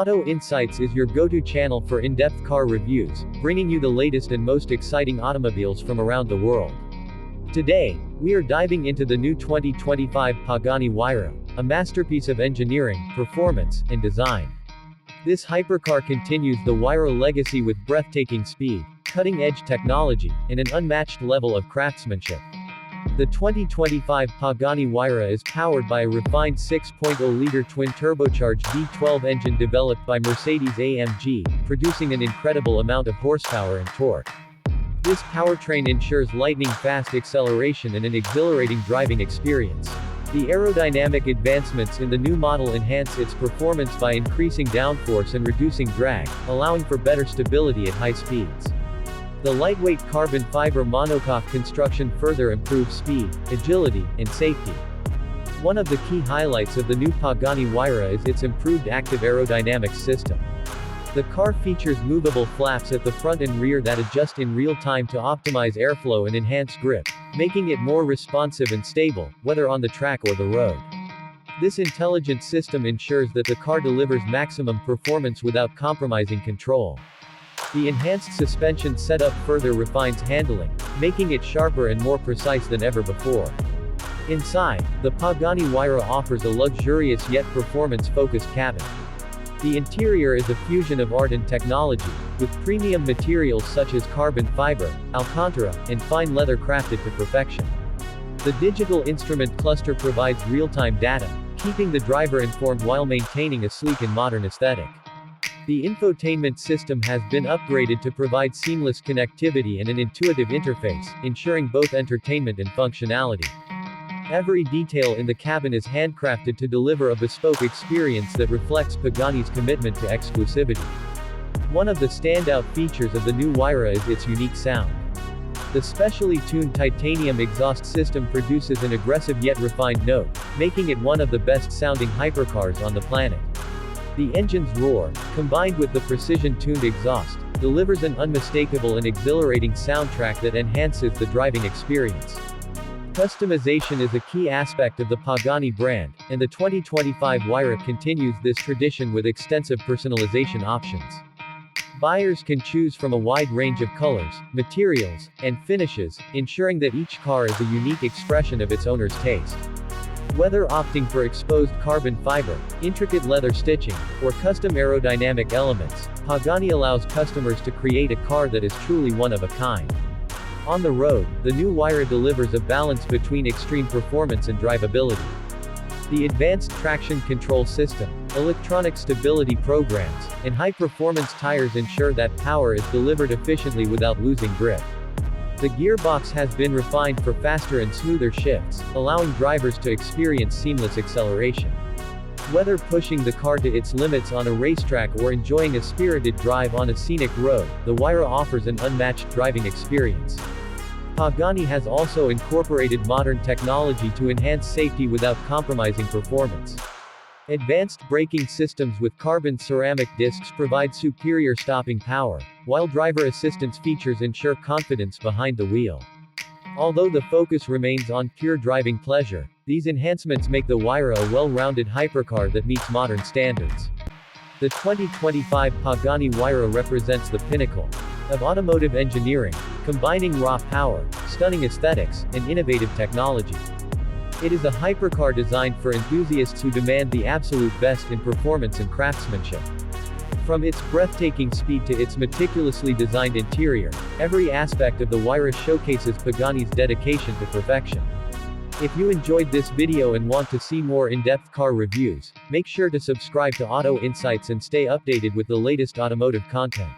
Auto Insights is your go-to channel for in-depth car reviews, bringing you the latest and most exciting automobiles from around the world. Today, we are diving into the new 2025 Pagani Huayra, a masterpiece of engineering, performance, and design. This hypercar continues the Huayra legacy with breathtaking speed, cutting-edge technology, and an unmatched level of craftsmanship. The 2025 Pagani Huayra is powered by a refined 6.0-liter twin-turbocharged V12 engine developed by Mercedes-AMG, producing an incredible amount of horsepower and torque. This powertrain ensures lightning-fast acceleration and an exhilarating driving experience. The aerodynamic advancements in the new model enhance its performance by increasing downforce and reducing drag, allowing for better stability at high speeds. The lightweight carbon fiber monocoque construction further improves speed, agility, and safety. One of the key highlights of the new Pagani Huayra is its improved active aerodynamics system. The car features movable flaps at the front and rear that adjust in real time to optimize airflow and enhance grip, making it more responsive and stable, whether on the track or the road. This intelligent system ensures that the car delivers maximum performance without compromising control. The enhanced suspension setup further refines handling, making it sharper and more precise than ever before. Inside, the Pagani Huayra offers a luxurious yet performance-focused cabin. The interior is a fusion of art and technology, with premium materials such as carbon fiber, alcantara, and fine leather crafted to perfection. The digital instrument cluster provides real-time data, keeping the driver informed while maintaining a sleek and modern aesthetic. The infotainment system has been upgraded to provide seamless connectivity and an intuitive interface, ensuring both entertainment and functionality. Every detail in the cabin is handcrafted to deliver a bespoke experience that reflects Pagani's commitment to exclusivity. One of the standout features of the new Huayra is its unique sound. The specially tuned titanium exhaust system produces an aggressive yet refined note, making it one of the best-sounding hypercars on the planet. The engine's roar, combined with the precision-tuned exhaust, delivers an unmistakable and exhilarating soundtrack that enhances the driving experience. Customization is a key aspect of the Pagani brand, and the 2025 Huayra continues this tradition with extensive personalization options. Buyers can choose from a wide range of colors, materials, and finishes, ensuring that each car is a unique expression of its owner's taste. Whether opting for exposed carbon fiber, intricate leather stitching, or custom aerodynamic elements, Pagani allows customers to create a car that is truly one of a kind. On the road, the new Huayra delivers a balance between extreme performance and drivability. The advanced traction control system, electronic stability programs, and high-performance tires ensure that power is delivered efficiently without losing grip. The gearbox has been refined for faster and smoother shifts, allowing drivers to experience seamless acceleration. Whether pushing the car to its limits on a racetrack or enjoying a spirited drive on a scenic road, the Huayra offers an unmatched driving experience. Pagani has also incorporated modern technology to enhance safety without compromising performance. Advanced braking systems with carbon ceramic discs provide superior stopping power, while driver assistance features ensure confidence behind the wheel. Although the focus remains on pure driving pleasure, these enhancements make the Huayra a well-rounded hypercar that meets modern standards. The 2025 Pagani Huayra represents the pinnacle of automotive engineering, combining raw power, stunning aesthetics, and innovative technology. It is a hypercar designed for enthusiasts who demand the absolute best in performance and craftsmanship. From its breathtaking speed to its meticulously designed interior, every aspect of the Huayra showcases Pagani's dedication to perfection. If you enjoyed this video and want to see more in-depth car reviews, make sure to subscribe to Auto Insights and stay updated with the latest automotive content.